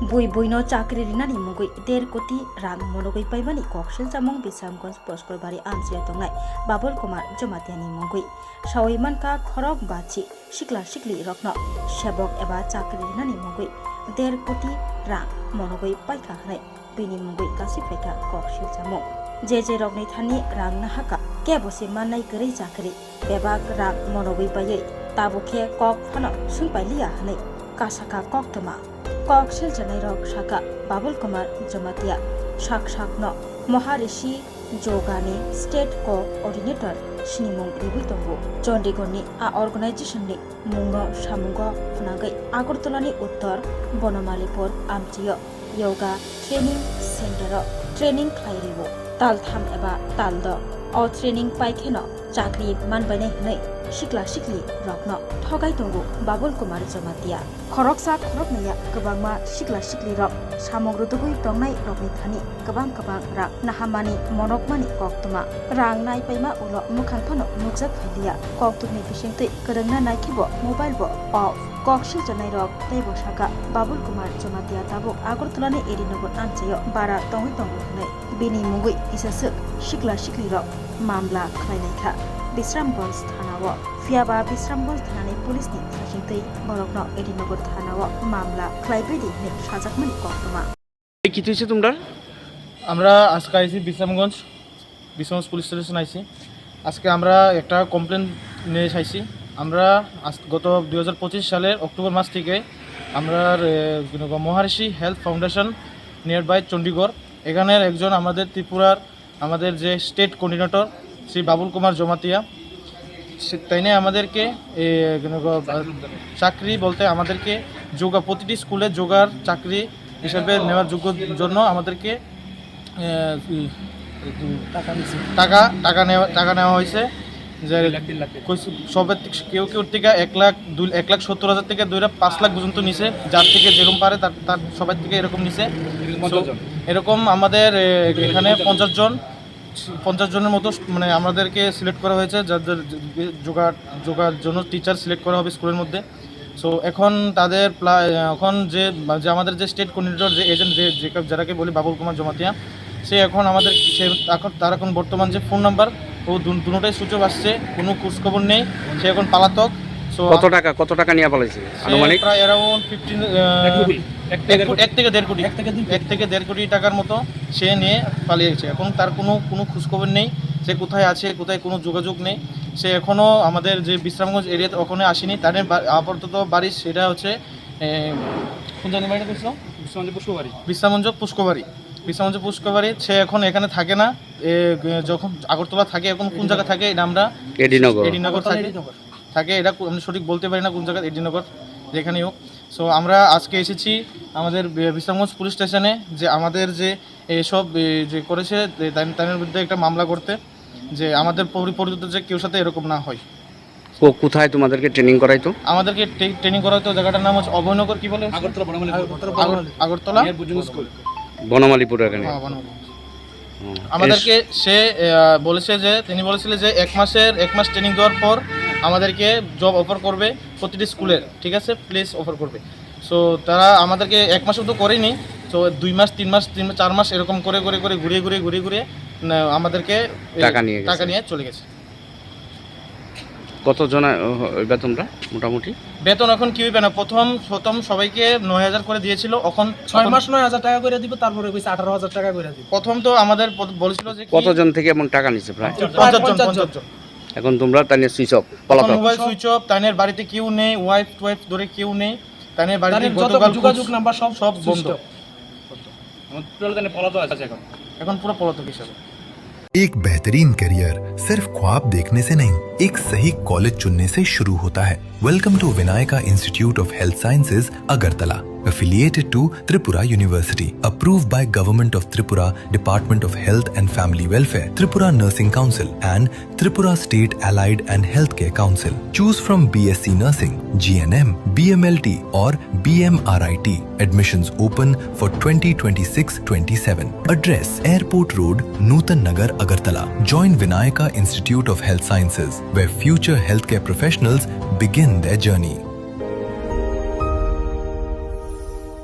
bui buino chakri rinani mugui 1.5 কোটি rang monogui paimani kokshil jamong Bisramganj Poskor bari amsia tongnai Babul Kumar Jomatiani mugui Shawiman ka khorok bachi shikla shikli rokno sebok eba chakri rinani mugui 1.5 কোটি rang monogui paika hnai bini mugui kasi paika kokshil jamong je rokni thani rang na haka ke bosi manai gari chakri bebak rang monogui paye tabukhe kok phano sungpai liya hnai kasaka kok toma kokshil janai rok shaka Babul Kumar Jomatia shak no Maharishi Jogani State Coordinator Shinimung Ributongo Chondigoni a organization ni mungo shamungo phunagai Agartala ni uttor Bonomalipur amchiyo yoga training center training khlairibo taltham eba taldo o training paikheno chakri manbane hnai shikla shikli rokno thogai tongo Babul Kumar Jomatia khoroksa khoroknaya gobangma shikla shikli rok samong rudugui tongnai rokni thani gobang rak nahamani monokmani koktuma rang nai paima ulo mukhang phano nukjak phailia koktukni bisingtei korongna naikhibo mobile bo off kokshil janai rok teibo saka Babul Kumar Jomatia tabo Agartala ni Erinagar amchayo bara tongui tongo hnai bini mugui isasuk shikla shikli rok mamla khlainaikha Bisramganj Thanao Fiaba Bisramganj Thanani Police ni thajintei borokno Erinagar Thanao মামলা ক্লাইবেদি নে সাজাকমানি কক্তমা কি হইছে তোমরা? আমরা আজকে আইছি Bishramganj police station আইছি। আজকে আমরা একটা কমপ্লেন নিয়ে আইছি। আমরা গত 2025 সালের অক্টোবর মাস থেকে আমরা Maharishi health foundation nearby Chandigarh এখানের একজন আমাদের ত্রিপুরার আমাদের যে স্টেট কোঅর্ডিনেটর শ্রী বাবুল কুমার জমাতিয়া তাইনে আমাদেরকে চাকরি বলতে আমাদেরকে যোগা প্রতিটি স্কুলে যোগার চাকরি হিসেবে নেওয়ার যোগ্য জন্য আমাদেরকে টাকা নেওয়া হয়েছে যে সবের কেউ থেকে 1,70,000 থেকে 5 লাখ পর্যন্ত নিছে যার থেকে যেরকম পারে তার সবার থেকে এরকম নিছে এরকম আমাদের এখানে 50 জনের মতো মানে আমাদেরকে সিলেক্ট করা হয়েছে যাদের যোগার জন্য টিচার সিলেক্ট করা হবে স্কুলের মধ্যে। সো এখন তাদের এখন যে আমাদের যে স্টেট কোঅর্ডিনেটর যে এজেন্ট যারাকে বলি বাবুল কুমার জমাতিয়া সে এখন আমাদের তার এখন বর্তমান যে ফোন নাম্বার ও দুটোটাই সুইচ অফ আসছে, কোনো খোঁজখবর নেই, সে এখন পালাতক। সো কত টাকা নিয়ে পালাইছে আনুমানিক? প্রায় অ্যারাউন্ড 1 থেকে 1.5 কোটি টাকার মতো সে নিয়ে পালিয়েছে। এখন তার কোনো খোঁজখবর নেই, সে কোথায় আছে, কোথায় কোনো যোগাযোগ নেই। সে এখনও আমাদের যে বিশ্রামগঞ্জ এরিয়াতে ওখানে আসেনি। তাদের আপাতত বাড়ি সেটা হচ্ছে কোন জানি বাড়িটা বলছিল বিশ্রামগঞ্জ পুষ্কবাড়ি। সে এখন এখানে থাকে না, যখন আগরতলা থাকে এখন কোন জায়গায় থাকে এটা আমরা এডিনগর থাকে এটা আমি সঠিক বলতে পারি না কোন জায়গায়, এডিনগর যেখানেই হোক। সো আমরা আজকে এসেছি আমাদের বিশ্রামগঞ্জ পুলিশ স্টেশনে যে আমাদের যে এসব যে করেছে তাদের বিরুদ্ধে একটা মামলা করতে, যে আমাদের পরিচিত যে কেউ সাথে এরকম না হয়। কোথায় তোমাদেরকে ট্রেনিং করাইতো? আমাদেরকে ট্রেনিং করাইতো জায়গাটার নাম হচ্ছে অভয়নগর, কি বলে আগরতলা বনমালীপুর এখানে। আমাদেরকে সে বলেছে যে তিনি বলেছিলেন যে 1 মাস ট্রেনিং দেওয়ার পর আমাদেরকে জব অফার করবে প্রতিটি স্কুলের, ঠিক আছে, প্লেস অফার করবে। সো তারা আমাদেরকে 1 মাসও তো করেনি, তো 2 মাস 3 মাস 4 মাস এরকম করে ঘুরিয়ে আমাদেরকে টাকা নিয়ে চলে গেছে। কত জন বেতনটা মোটামুটি? বেতন এখন কি হইবে না, প্রথম সবাইকে 9,000 করে দিয়েছিল, এখন 6 মাস 9,000 টাকা করে দিব, তারপরে কইছে 18,000 টাকা করে দিব। প্রথম তো আমাদের বলেছিল যে কতজন থেকে এমন টাকা নিছে? প্রায় 50 জন। এখন তোমরা তাইনে switch off, mobile switch off, তাইনের বাড়িতে কেউ নেই, ওয়াইফ ধরে কেউ নেই, তাইনের বাড়িতে গতকাল যোগাযোগ নাম্বার সব বন্ধ। এখন পুরো পলাতক হিসাবে। एक बेहतरीन करियर सिर्फ ख्वाब देखने से नहीं, एक सही कॉलेज चुनने से शुरू होता है। Welcome to Vinayaka institute of health sciences Agartala, affiliated to Tripura University, approved by Government of Tripura, Department of Health and Family Welfare, Tripura Nursing Council and Tripura State Allied and Healthcare Council. Choose from BSc Nursing, GNM, BMLT or BMRIT. Admissions open for 2026-27. Address: Airport Road, Nutan Nagar, Agartala. Join Vinayaka Institute of Health Sciences, where future healthcare professionals begin their journey.